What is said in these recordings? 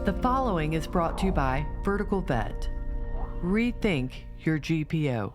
The following is brought to you by VerticalVet. Rethink your GPO.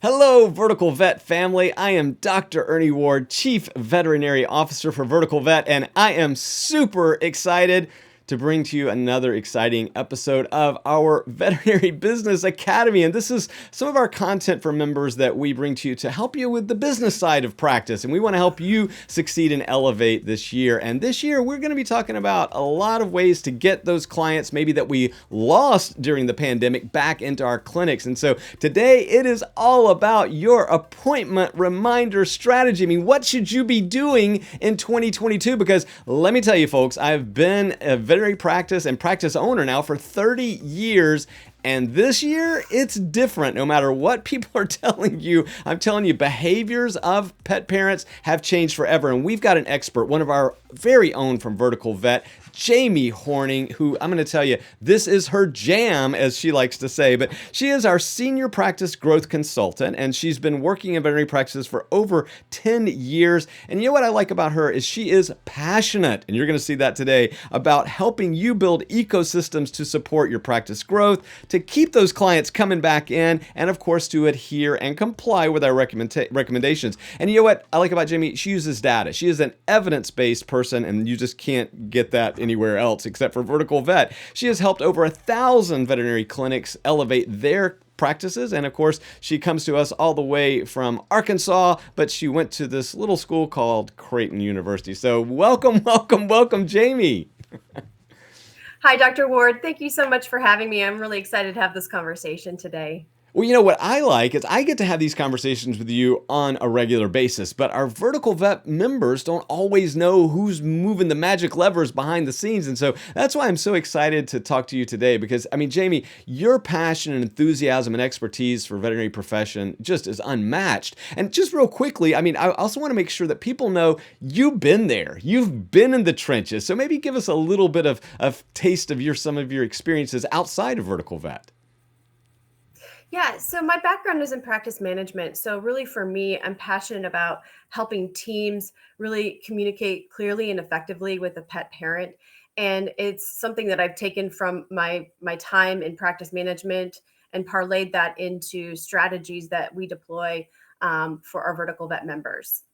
Hello, Vertical Vet family. I am Dr. Ernie Ward, Chief Veterinary Officer for Vertical Vet, and I am super excited to bring to you another exciting episode of our Veterinary Business Academy. And this is some of our content for members that we bring to you to help you with the business side of practice. And we want to help you succeed and elevate this year. And this year, we're going to be talking about a lot of ways to get those clients maybe that we lost during the pandemic back into our clinics. And so today, it is all about your appointment reminder strategy. I mean, what should you be doing in 2022? Because let me tell you, folks, I've been a veterinary practice and practice owner now for 30 years. And this year, it's different. No matter what people are telling you, I'm telling you, behaviors of pet parents have changed forever. And we've got an expert, one of our very own from Vertical Vet, Jamie Horning, who I'm going to tell you, this is her jam, as she likes to say, but she is our senior practice growth consultant, and she's been working in veterinary practices for over 10 years. And you know what I like about her is she is passionate, and you're going to see that today, about helping you build ecosystems to support your practice growth, to keep those clients coming back in, and of course, to adhere and comply with our recommendations. And you know what I like about Jamie? She uses data. She is an evidence-based person, and you just can't get that anywhere else except for Vertical Vet. She has helped over 1,000 veterinary clinics elevate their practices. And of course, she comes to us all the way from Arkansas, but she went to this little school called Creighton University. So welcome, Jamie. Hi, Dr. Ward. Thank you so much for having me. I'm really excited to have this conversation today. Well, you know what I like is I get to have these conversations with you on a regular basis, but our Vertical Vet members don't always know who's moving the magic levers behind the scenes. And so that's why I'm so excited to talk to you today because, I mean, Jamie, your passion and enthusiasm and expertise for veterinary profession just is unmatched. And just real quickly, I mean, I also want to make sure that people know you've been there. You've been in the trenches. So maybe give us a little bit of taste of some of your experiences outside of Vertical Vet. Yeah, so my background is in practice management. So really for me, I'm passionate about helping teams really communicate clearly and effectively with a pet parent. And it's something that I've taken from my time in practice management and parlayed that into strategies that we deploy for our Vertical Vet members.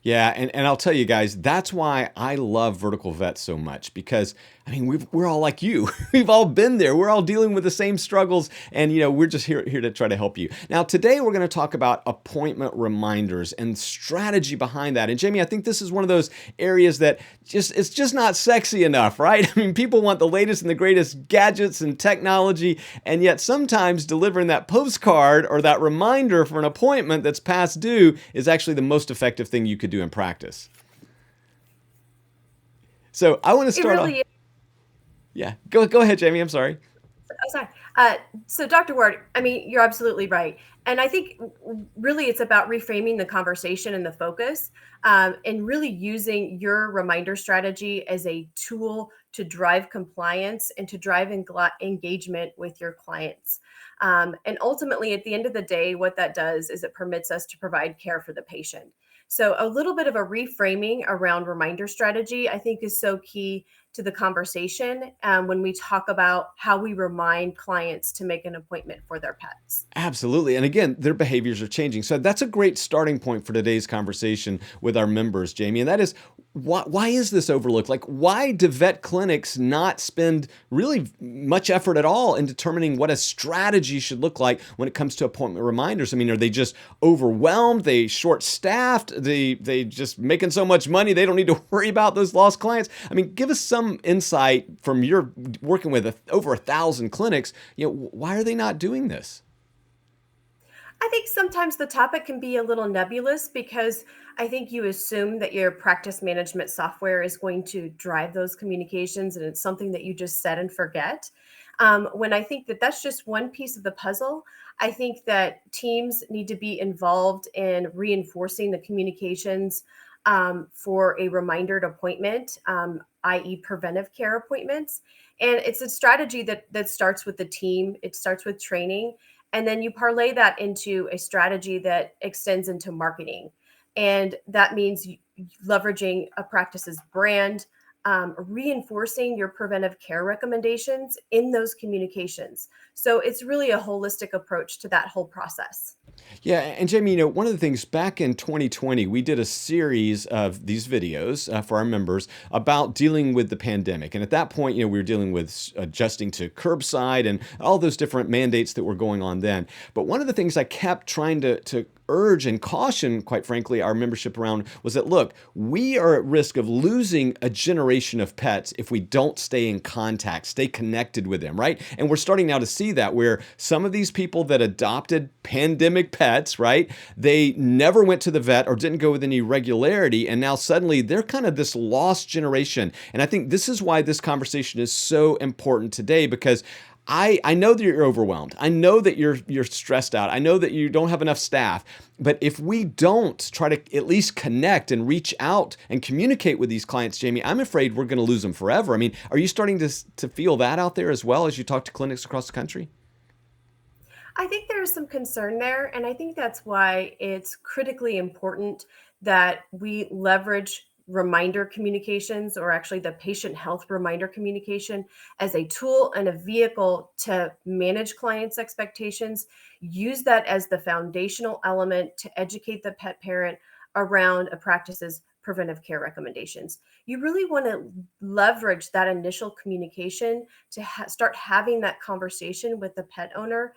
Yeah, and I'll tell you guys, that's why I love Vertical Vet so much because, I mean, we're all like you. We've all been there. We're all dealing with the same struggles, and, you know, we're just here to try to help you. Now, today we're going to talk about appointment reminders and strategy behind that. And Jamie, I think this is one of those areas that it's just not sexy enough, right? I mean, people want the latest and the greatest gadgets and technology, and yet sometimes delivering that postcard or that reminder for an appointment that's past due is actually the most effective thing you could do in practice. So I want to start off. Yeah, go ahead, Jamie. I'm sorry. Oh, sorry. So Dr. Ward, I mean, you're absolutely right. And I think really it's about reframing the conversation and the focus and really using your reminder strategy as a tool to drive compliance and to drive engagement with your clients. And ultimately, at the end of the day, what that does is it permits us to provide care for the patient. So a little bit of a reframing around reminder strategy, I think, is so key to the conversation when we talk about how we remind clients to make an appointment for their pets. Absolutely. And again, their behaviors are changing. So that's a great starting point for today's conversation with our members, Jamie. And that is, why is this overlooked? Like, why do vet clinics not spend really much effort at all in determining what a strategy should look like when it comes to appointment reminders? I mean, are they just overwhelmed? They short-staffed? They just making so much money they don't need to worry about those lost clients? I mean, give us some insight from your working with over 1,000 clinics. You know, why are they not doing this? I think sometimes the topic can be a little nebulous because I think you assume that your practice management software is going to drive those communications and it's something that you just set and forget. When I think that that's just one piece of the puzzle, I think that teams need to be involved in reinforcing the communications for a reminder appointment, i.e. preventive care appointments. And it's a strategy that starts with the team. It starts with training. And then you parlay that into a strategy that extends into marketing. And that means leveraging a practice's brand, reinforcing your preventive care recommendations in those communications. So it's really a holistic approach to that whole process. Yeah, and Jamie, one of the things back in 2020, we did a series of these videos for our members about dealing with the pandemic. And at that point, we were dealing with adjusting to curbside and all those different mandates that were going on then. But one of the things I kept trying to urge and caution, quite frankly, our membership around was that, look, we are at risk of losing a generation of pets if we don't stay in contact, stay connected with them, right? And we're starting now to see that where some of these people that adopted pandemic pets, right, they never went to the vet or didn't go with any regularity. And now suddenly they're kind of this lost generation. And I think this is why this conversation is so important today, because I know that you're overwhelmed. I know that you're stressed out. I know that you don't have enough staff. But if we don't try to at least connect and reach out and communicate with these clients, Jamie, I'm afraid we're going to lose them forever. I mean, are you starting to feel that out there as well as you talk to clinics across the country? I think there is some concern there. And I think that's why it's critically important that we leverage reminder communications, or actually the patient health reminder communication, as a tool and a vehicle to manage clients' expectations. Use that as the foundational element to educate the pet parent around a practice's preventive care recommendations. You really want to leverage that initial communication to start having that conversation with the pet owner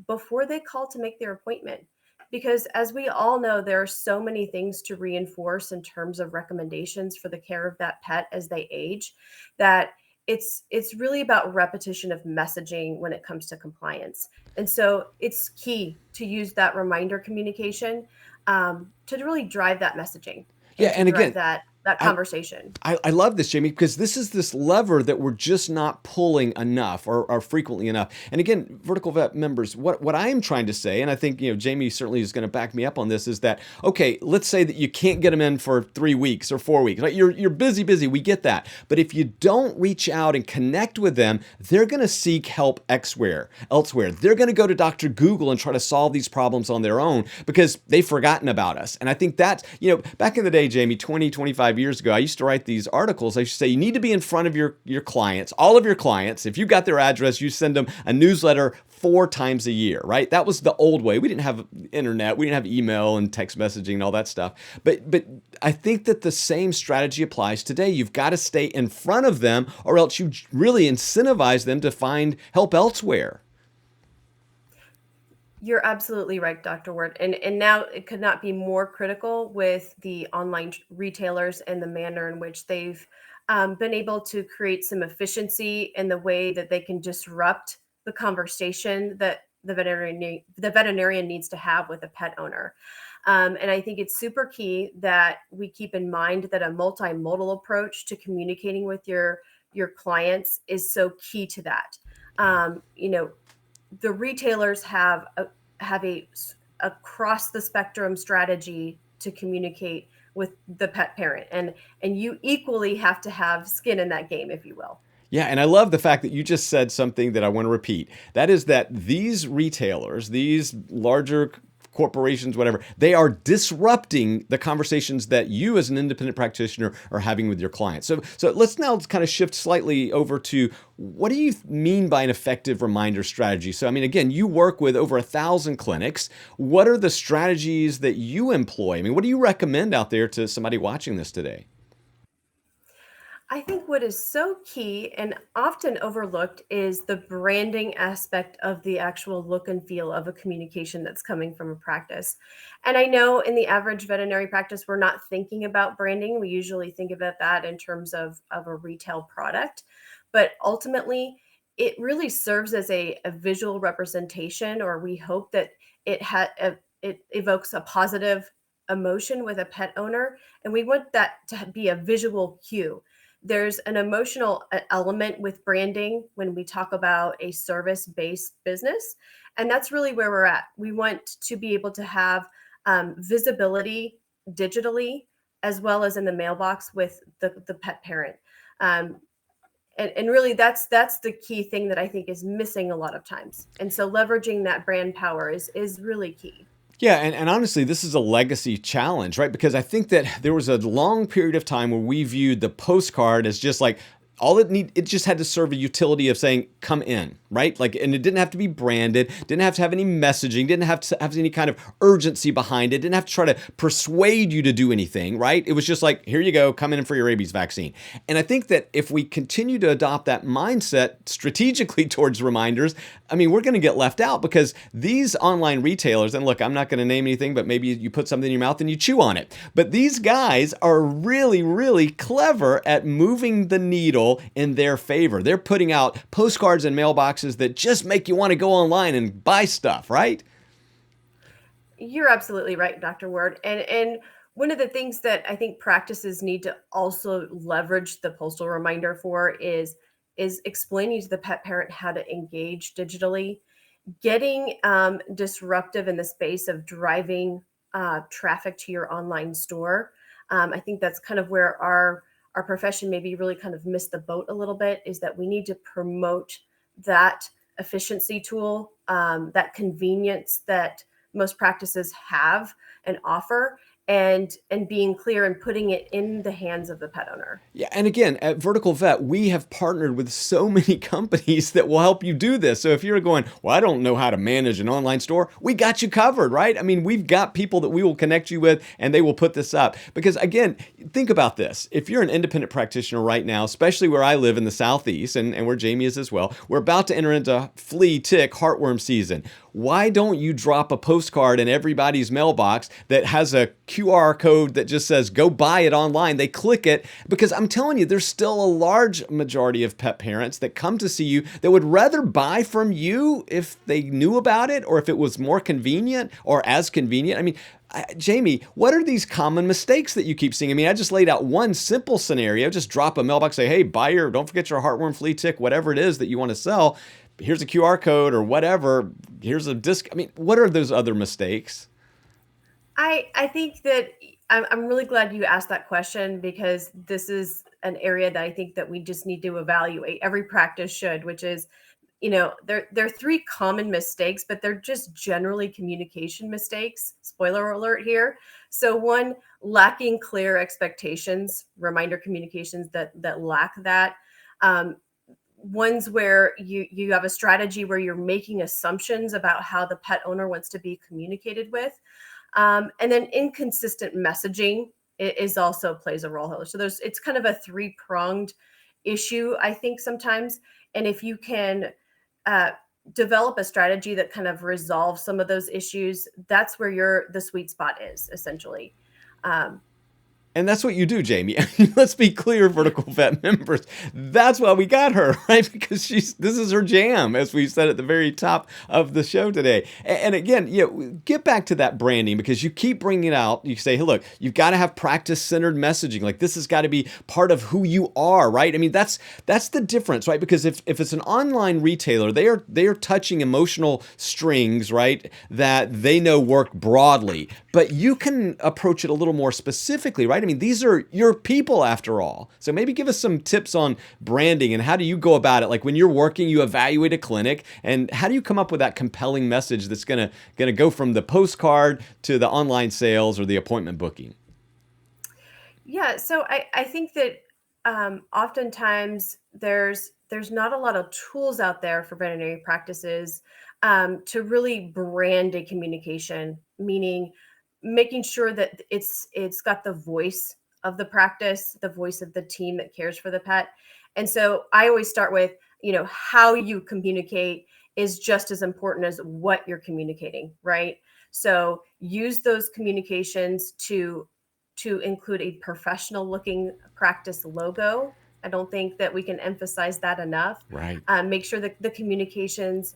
before they call to make their appointment. Because as we all know, there are so many things to reinforce in terms of recommendations for the care of that pet as they age, that it's really about repetition of messaging when it comes to compliance. And so it's key to use that reminder communication to really drive that messaging Yeah, and to and drive again, that I, conversation. I love this, Jamie, because this is this lever that we're just not pulling enough or frequently enough. And again, Vertical Vet members, what I am trying to say, and I think Jamie certainly is going to back me up on this, is that okay, let's say that you can't get them in for 3 weeks or 4 weeks. Right? You're busy, we get that. But if you don't reach out and connect with them, they're going to seek help elsewhere. They're going to go to Dr. Google and try to solve these problems on their own because they've forgotten about us. And I think that, back in the day, Jamie, 20, 25 years ago, I used to write these articles. I used to say, you need to be in front of your clients, all of your clients. If you got their address, you send them a newsletter 4 times a year, right? That was the old way. We didn't have internet. We didn't have email and text messaging and all that stuff. But I think that the same strategy applies today. You've got to stay in front of them or else you really incentivize them to find help elsewhere. You're absolutely right, Dr. Ward. And now it could not be more critical with the online retailers and the manner in which they've been able to create some efficiency in the way that they can disrupt the conversation that the veterinarian needs to have with a pet owner. And I think it's super key that we keep in mind that a multimodal approach to communicating with your clients is so key to that. You know, the retailers have a across the spectrum strategy to communicate with the pet parent, and you equally have to have skin in that game, if you will. Yeah, and I love the fact that you just said something that I want to repeat. That is that these retailers, these larger corporations, whatever, they are disrupting the conversations that you as an independent practitioner are having with your clients. So let's now kind of shift slightly over to what do you mean by an effective reminder strategy? So, I mean, again, you work with over 1,000 clinics. What are the strategies that you employ? I mean, what do you recommend out there to somebody watching this today? I think what is so key and often overlooked is the branding aspect of the actual look and feel of a communication that's coming from a practice. And I know in the average veterinary practice, we're not thinking about branding. We usually think about that in terms of a retail product. But ultimately, it really serves as a visual representation, or we hope that it evokes a positive emotion with a pet owner. And we want that to be a visual cue. There's an emotional element with branding when we talk about a service-based business, and that's really where we're at. We want to be able to have visibility digitally as well as in the mailbox with the pet parent. Um, and really that's the key thing that I think is missing a lot of times. And so leveraging that brand power is really key. Yeah, and honestly, this is a legacy challenge, right? Because I think that there was a long period of time where we viewed the postcard as just like it just had to serve a utility of saying come in, right? Like, and it didn't have to be branded, didn't have to have any messaging, didn't have to have any kind of urgency behind it, didn't have to try to persuade you to do anything, right? It was just like, here you go, come in for your rabies vaccine. And I think that if we continue to adopt that mindset strategically towards reminders, I mean, we're going to get left out because these online retailers, and look, I'm not going to name anything, but maybe you put something in your mouth and you chew on it. But these guys are really, really clever at moving the needle in their favor. They're putting out postcards and mailboxes that just make you want to go online and buy stuff, right? You're absolutely right, Dr. Ward. And one of the things that I think practices need to also leverage the postal reminder for is explaining to the pet parent how to engage digitally, getting disruptive in the space of driving traffic to your online store. I think that's kind of where our profession maybe really kind of missed the boat a little bit, is that we need to promote that efficiency tool, that convenience that most practices have and offer, and being clear and putting it in the hands of the pet owner. Yeah, and again, at Vertical Vet, we have partnered with so many companies that will help you do this. So if you're going, well, I don't know how to manage an online store, we got you covered, right? I mean, we've got people that we will connect you with and they will put this up. Because again, think about this. If you're an independent practitioner right now, especially where I live in the Southeast and where Jamie is as well, we're about to enter into flea, tick, heartworm season. Why don't you drop a postcard in everybody's mailbox that has a QR code that just says, go buy it online? They click it because I'm telling you, there's still a large majority of pet parents that come to see you that would rather buy from you if they knew about it or if it was more convenient or as convenient. I mean, Jamie, what are these common mistakes that you keep seeing? I mean, I just laid out one simple scenario. Just drop a mailbox, say, hey, buyer, don't forget your heartworm, flea, tick, whatever it is that you want to sell. Here's a QR code or whatever. Here's a disc. I mean, what are those other mistakes? I think that I'm really glad you asked that question, because this is an area that I think that we just need to evaluate. Every practice should, which is, there are three common mistakes, but they're just generally communication mistakes. Spoiler alert here. So one, lacking clear expectations, reminder communications that lack that. Um, Ones where you have a strategy where you're making assumptions about how the pet owner wants to be communicated with. And then inconsistent messaging is also plays a role here. So it's kind of a three-pronged issue, I think, sometimes. And if you can uh, develop a strategy that kind of resolves some of those issues, that's where the sweet spot is, essentially. Um, And that's what you do, Jamie. Let's be clear, Vertical Vet members. That's why we got her, right? Because this is her jam, as we said at the very top of the show today. And again, get back to that branding, because you keep bringing it out. You say, hey, look, you've got to have practice-centered messaging. Like, this has got to be part of who you are, right? I mean, that's the difference, right? Because if it's an online retailer, they are touching emotional strings, right? That they know work broadly, but you can approach it a little more specifically, right? I mean, these are your people after all. So maybe give us some tips on branding and how do you go about it? Like when you're working, you evaluate a clinic, and how do you come up with that compelling message that's gonna go from the postcard to the online sales or the appointment booking? yeah, so I think that oftentimes there's not a lot of tools out there for veterinary practices to really brand a communication, meaning making sure that it's got the voice of the practice, the voice of the team that cares for the pet. And so I always start with, how you communicate is just as important as what you're communicating, right? So use those communications to include a professional looking practice logo. I don't think that we can emphasize that enough. Right. Make sure that the communications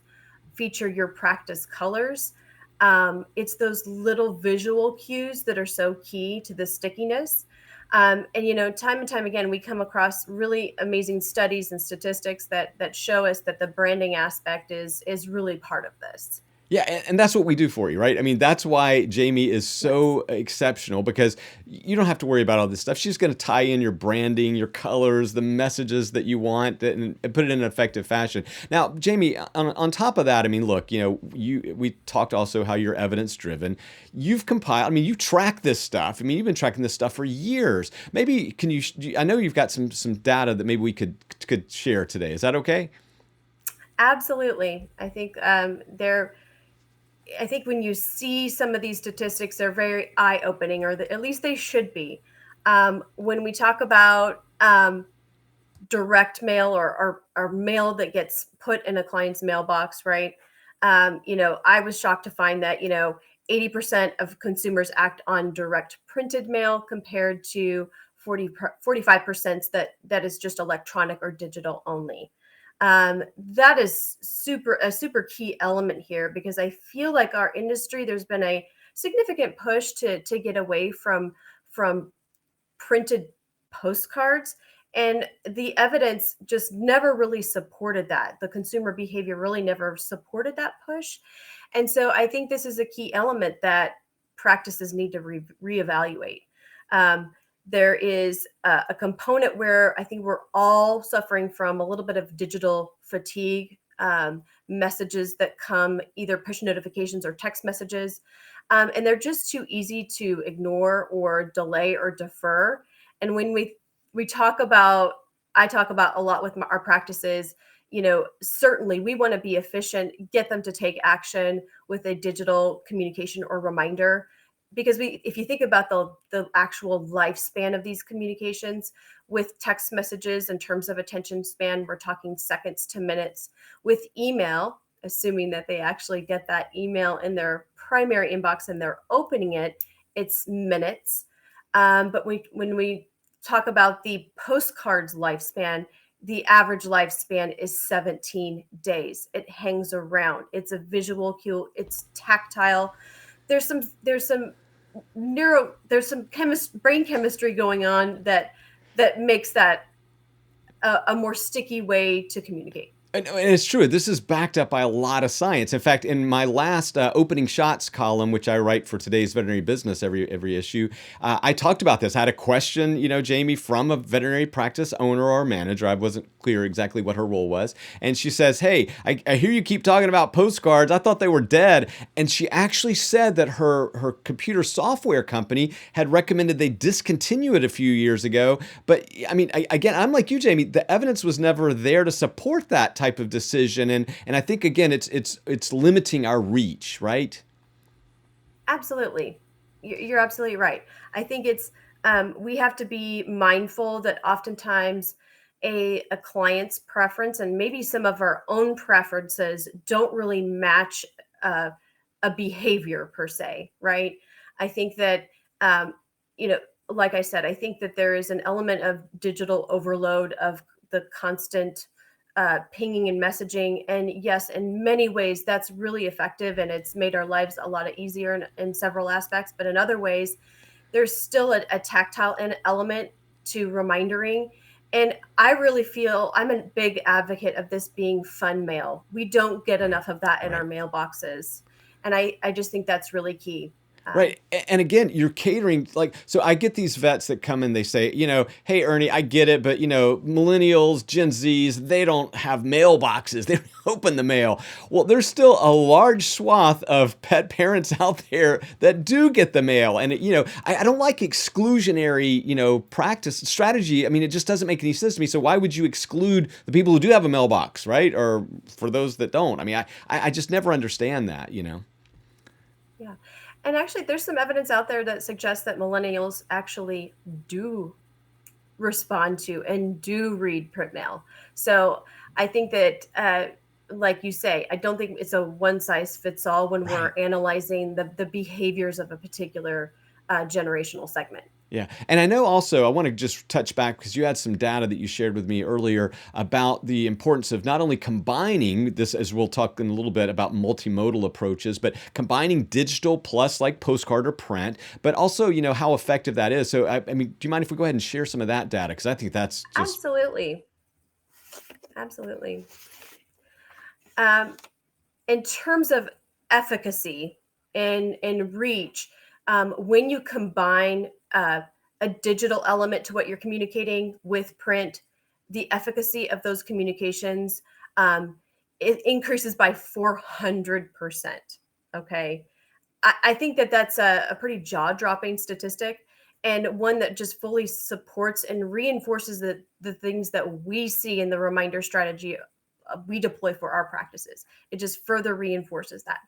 feature your practice colors. It's those little visual cues that are so key to the stickiness. And time and time again, we come across really amazing studies and statistics that show us that the branding aspect is really part of this. Yeah, and that's what we do for you, right? I mean, that's why Jamie is Yes. so exceptional, because you don't have to worry about all this stuff. She's going to tie in your branding, your colors, the messages that you want, and put it in an effective fashion. Now, Jamie, on top of that, I mean, look, we talked also how you're evidence driven. You've compiled, I mean, you track this stuff. I mean, you've been tracking this stuff for years. Maybe can you? I know you've got some data that maybe we could share today. Is that okay? Absolutely. I think when you see some of these statistics, they're very eye opening, or at least they should be. When we talk about direct mail, or mail that gets put in a client's mailbox, right? I was shocked to find that, 80% of consumers act on direct printed mail compared to 45% that is just electronic or digital only. That is a super key element here, because I feel like our industry, there's been a significant push to get away from printed postcards, and the evidence just never really supported that. The consumer behavior really never supported that push. And so I think this is a key element that practices need to reevaluate. um, there is a component where I think we're all suffering from a little bit of digital fatigue. Messages that come, either push notifications or text messages, and they're just too easy to ignore or delay or defer. And when we talk about, I talk about a lot with our practices, certainly we want to be efficient, get them to take action with a digital communication or reminder. Because if you think about the actual lifespan of these communications, with text messages, in terms of attention span, we're talking seconds to minutes. With email, assuming that they actually get that email in their primary inbox and they're opening it, it's minutes. But when we talk about the postcards lifespan, the average lifespan is 17 days. It hangs around. It's a visual cue. It's tactile. There's some brain chemistry going on that makes that a more sticky way to communicate. And it's true. This is backed up by a lot of science. In fact, in my last opening shots column, which I write for today's veterinary business every issue, I talked about this. I had a question, Jamie, from a veterinary practice owner or manager. I wasn't clear exactly what her role was. And she says, "Hey, I hear you keep talking about postcards. I thought they were dead." And she actually said that her computer software company had recommended they discontinue it a few years ago. But I mean, again, I'm like you, Jamie. The evidence was never there to support that type of decision, and I think again, it's limiting our reach, right? Absolutely. You're absolutely right. I think we have to be mindful that oftentimes a client's preference and maybe some of our own preferences don't really match uh, a behavior per se, right? I think that, um, you know, like I said, I think that there is an element of digital overload, of the constant pinging and messaging. And yes, in many ways, that's really effective, and it's made our lives a lot easier in several aspects. But in other ways, there's still a tactile element to remindering. And I really feel I'm a big advocate of this being fun mail. We don't get Right. enough of that in our Right. mailboxes. And I just think that's really key. Um, Right. And again, you're catering, like, so I get these vets that come in, they say, "Hey, Ernie, I get it, but, millennials, Gen Zs, they don't have mailboxes. They don't open the mail." Well, there's still a large swath of pet parents out there that do get the mail. And, I don't like exclusionary, practice strategy. I mean, it just doesn't make any sense to me. So why would you exclude the people who do have a mailbox, right? Or for those that don't? I mean, I just never understand that. yeah. And actually, there's some evidence out there that suggests that millennials actually do respond to and do read print mail. So I think that, like you say, I don't think it's a one size fits all when we're Right. analyzing the behaviors of a particular generational segment. Yeah. And I know also, I want to just touch back because you had some data that you shared with me earlier about the importance of not only combining this, as we'll talk in a little bit about multimodal approaches, but combining digital plus like postcard or print, but also, how effective that is. So, I mean, do you mind if we go ahead and share some of that data? Because I think that's just Absolutely. Absolutely. Um, in terms of efficacy and reach, when you combine a digital element to what you're communicating with print, the efficacy of those communications, it increases by 400%. Okay. I think that that's a pretty jaw-dropping statistic, and one that just fully supports and reinforces the things that we see in the reminder strategy we deploy for our practices. It just further reinforces that.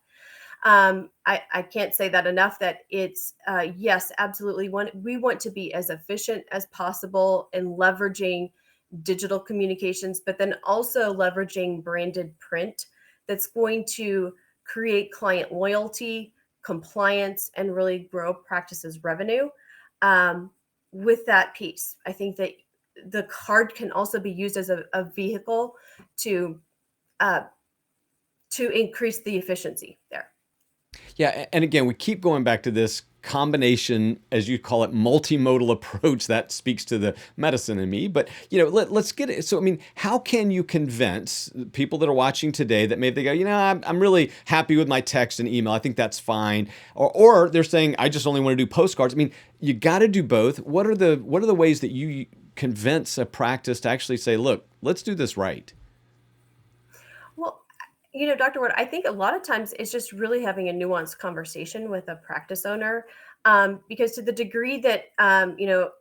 I can't say that enough, that it's, yes, absolutely. We want to be as efficient as possible in leveraging digital communications, but then also leveraging branded print that's going to create client loyalty, compliance, and really grow practices revenue. Um, with that piece, I think that the card can also be used as a vehicle to uh, to increase the efficiency there. Yeah, and again, we keep going back to this combination, as you call it, multimodal approach that speaks to the medicine in me. But let's get it. So, I mean, how can you convince people that are watching today that maybe they go, I'm really happy with my text and email. I think that's fine, or they're saying I just only want to do postcards. I mean, you got to do both. What are the ways that you convince a practice to actually say, look, let's do this right? Well, Dr. Wood, I think a lot of times it's just really having a nuanced conversation with a practice owner, because to the degree that,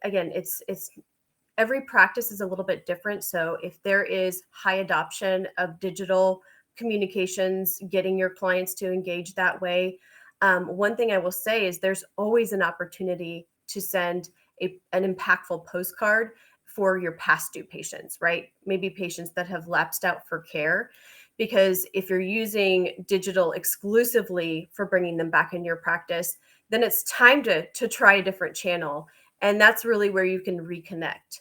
again, it's every practice is a little bit different. So if there is high adoption of digital communications, getting your clients to engage that way, one thing I will say is there's always an opportunity to send an impactful postcard for your past due patients, right? Maybe patients that have lapsed out for care. Because if you're using digital exclusively for bringing them back in your practice, then it's time to try a different channel. And that's really where you can reconnect.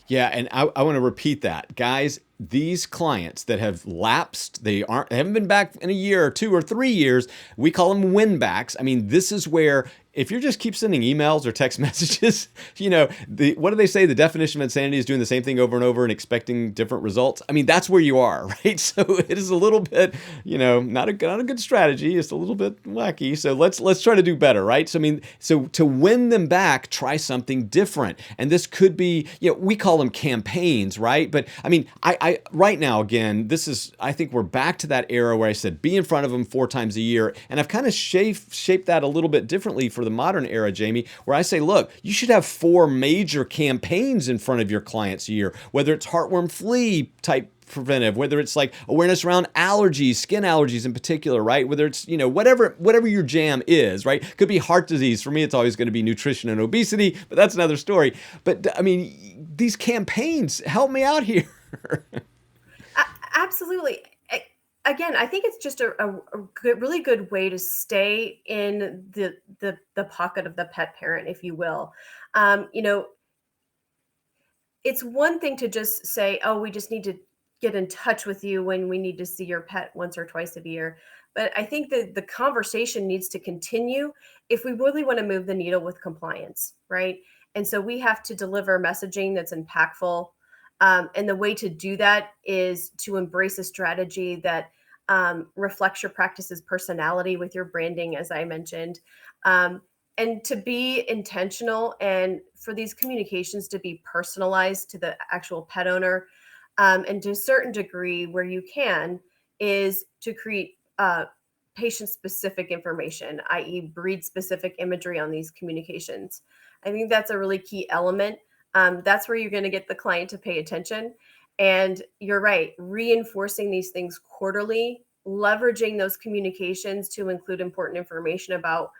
Yeah, and I want to repeat that, guys. These clients that have lapsed, they haven't been back in a year or 2 or 3 years. We call them win backs. I mean, this is where if you just keep sending emails or text messages, what do they say? The definition of insanity is doing the same thing over and over and expecting different results. I mean, that's where you are, right? So it is a little bit, not a good strategy. It's a little bit wacky. So let's try to do better, right? So I mean, so to win them back, try something different. And this could be, we call them campaigns, right? But I mean, I right now, again, I think we're back to that era where I said be in front of them 4 times a year, and I've kind of shaped that a little bit differently for the modern era, Jamie, where I say, look, you should have 4 major campaigns in front of your clients a year, whether it's heartworm flea type preventive, whether it's like awareness around allergies, skin allergies in particular, right? Whether it's, whatever your jam is, right? Could be heart disease. For me, it's always going to be nutrition and obesity, but that's another story. But I mean, these campaigns help me out here. Absolutely. Again, I think it's just a really good way to stay in the pocket of the pet parent, if you will. It's one thing to just say, oh, we just need to get in touch with you when we need to see your pet once or twice a year. But I think that the conversation needs to continue if we really want to move the needle with compliance, right? And so we have to deliver messaging that's impactful. And the way to do that is to embrace a strategy that reflects your practice's personality with your branding, as I mentioned. And to be intentional and for these communications to be personalized to the actual pet owner, and to a certain degree where you can, is to create patient specific information, i.e. breed specific imagery on these communications. I think that's a really key element. That's where you're going to get the client to pay attention. And you're right, reinforcing these things quarterly, leveraging those communications to include important information about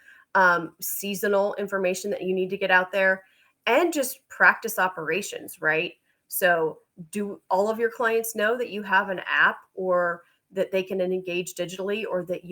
seasonal information that you need to get out there, and just practice operations, right? So, do all of your clients know that you have an app, or that they can engage digitally, or that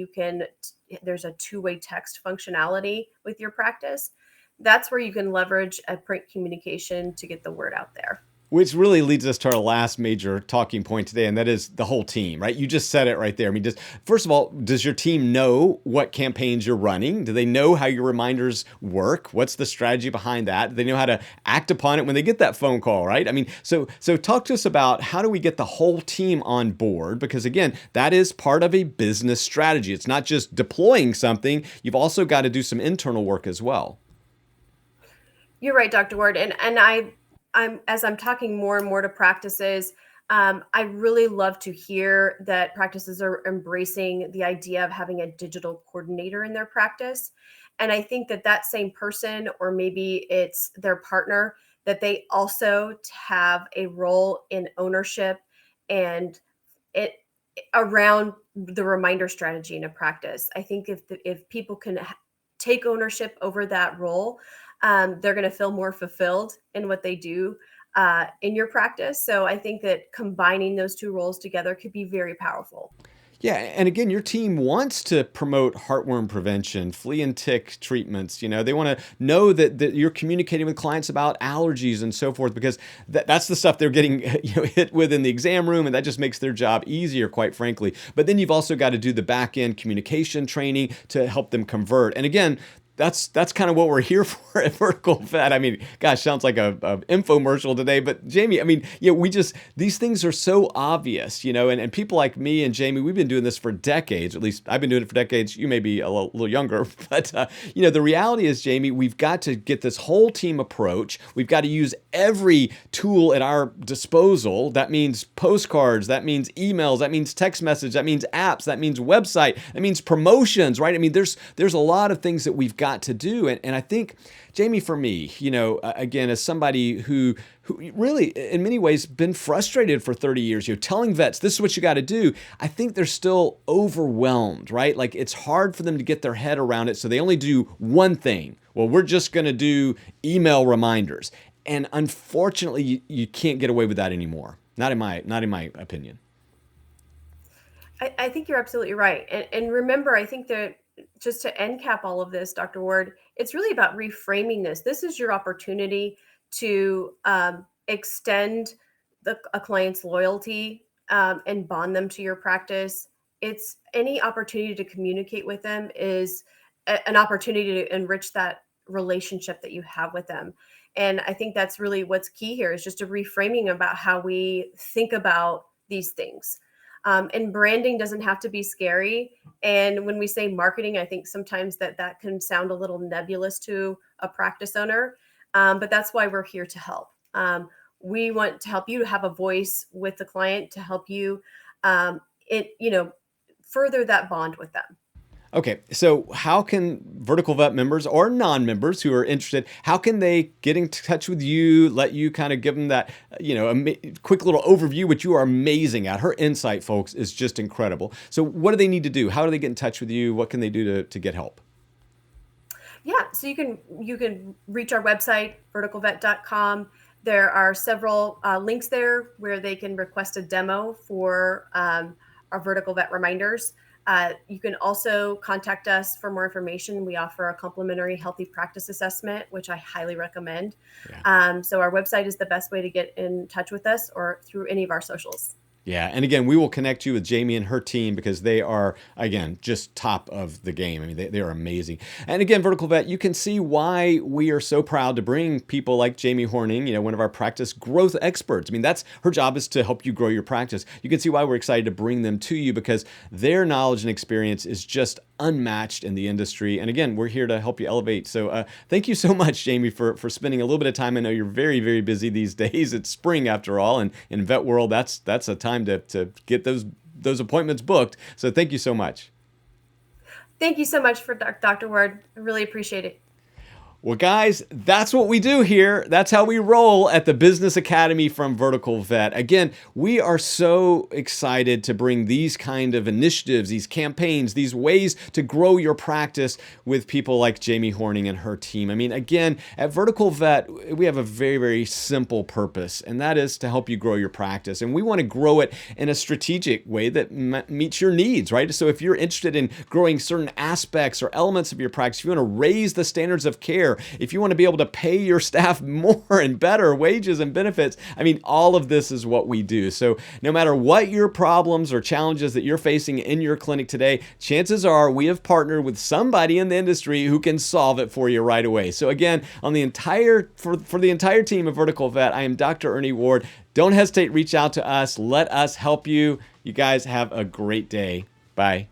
there's a two-way text functionality with your practice? That's where you can leverage a print communication to get the word out there. Which really leads us to our last major talking point today, and that is the whole team, right? You just said it right there. I mean, first of all, does your team know what campaigns you're running? Do they know how your reminders work? What's the strategy behind that? Do they know how to act upon it when they get that phone call, right? I mean, so talk to us about how do we get the whole team on board? Because again, that is part of a business strategy. It's not just deploying something. You've also got to do some internal work as well. You're right, Dr. Ward. And I'm as I'm talking more and more to practices, I really love to hear that practices are embracing the idea of having a digital coordinator in their practice. And I think that that same person, or maybe it's their partner, that they also have a role in ownership and it around the reminder strategy in a practice. I think if people can take ownership over that role, they're going to feel more fulfilled in what they do in your practice. So I think that combining those two roles together could be very powerful. Yeah, and again, your team wants to promote heartworm prevention, flea and tick treatments. You know, they want to know that you're communicating with clients about allergies and so forth, because that's the stuff they're getting hit with in the exam room, and that just makes their job easier, quite frankly. But then you've also got to do the back end communication training to help them convert. And again, that's kind of what we're here for at VerticalVet. I mean, gosh, sounds like a infomercial today, but Jamie, I mean, these things are so obvious, and people like me and Jamie, we've been doing this for decades. At least I've been doing it for decades. You may be a little younger, but the reality is, Jamie, we've got to get this whole team approach. We've got to use every tool at our disposal. That means postcards, that means emails, that means text message, that means apps, that means website, that means promotions, right? I mean, there's a lot of things that we've got to do. And I think, Jamie, for me, again, as somebody who really, in many ways, been frustrated for 30 years, telling vets, this is what you got to do. I think they're still overwhelmed, right? Like it's hard for them to get their head around it. So they only do one thing. Well, we're just going to do email reminders. And unfortunately, you can't get away with that anymore. Not in my opinion. I think you're absolutely right. And remember, I think that just to end cap all of this, Dr. Ward, it's really about reframing this. This is your opportunity to extend a client's loyalty and bond them to your practice. It's any opportunity to communicate with them is an opportunity to enrich that relationship that you have with them. And I think that's really what's key here is just a reframing about how we think about these things. And branding doesn't have to be scary. And when we say marketing, I think sometimes that can sound a little nebulous to a practice owner. But that's why we're here to help. We want to help you to have a voice with the client to help you, further that bond with them. Okay, so how can VerticalVet members or non-members who are interested, how can they get in touch with you, let you kind of give them that, quick little overview, which you are amazing at. Her insight, folks, is just incredible. So what do they need to do? How do they get in touch with you? What can they do to get help? Yeah, so you can reach our website, verticalvet.com. There are several links there where they can request a demo for our VerticalVet reminders. You can also contact us for more information. We offer a complimentary healthy practice assessment, which I highly recommend. Yeah. So our website is the best way to get in touch with us, or through any of our socials. Yeah, and again, we will connect you with Jamie and her team because they are, again, just top of the game. I mean, they are amazing. And again, VerticalVet, you can see why we are so proud to bring people like Jamie Horning, one of our practice growth experts. I mean, that's her job, is to help you grow your practice. You can see why we're excited to bring them to you, because their knowledge and experience is just unmatched in the industry. And again, we're here to help you elevate. So thank you so much, Jamie, for spending a little bit of time. I know you're very, very busy these days. It's spring after all, and in vet world, that's a time to get those appointments booked. So thank you so much. Thank you so much for Dr. Ward. I really appreciate it. Well, guys, that's what we do here. That's how we roll at the Business Academy from VerticalVet. Again, we are so excited to bring these kind of initiatives, these campaigns, these ways to grow your practice with people like Jamie Horning and her team. I mean, again, at VerticalVet, we have a very, very simple purpose, and that is to help you grow your practice. And we want to grow it in a strategic way that meets your needs, right? So if you're interested in growing certain aspects or elements of your practice, if you want to raise the standards of care, hire, if you want to be able to pay your staff more and better wages and benefits, I mean, all of this is what we do. So no matter what your problems or challenges that you're facing in your clinic today, chances are we have partnered with somebody in the industry who can solve it for you right away. So again, on the entire for the entire team of Vertical Vet, I am Dr. Ernie Ward. Don't hesitate, reach out to us. Let us help you. You guys have a great day. Bye.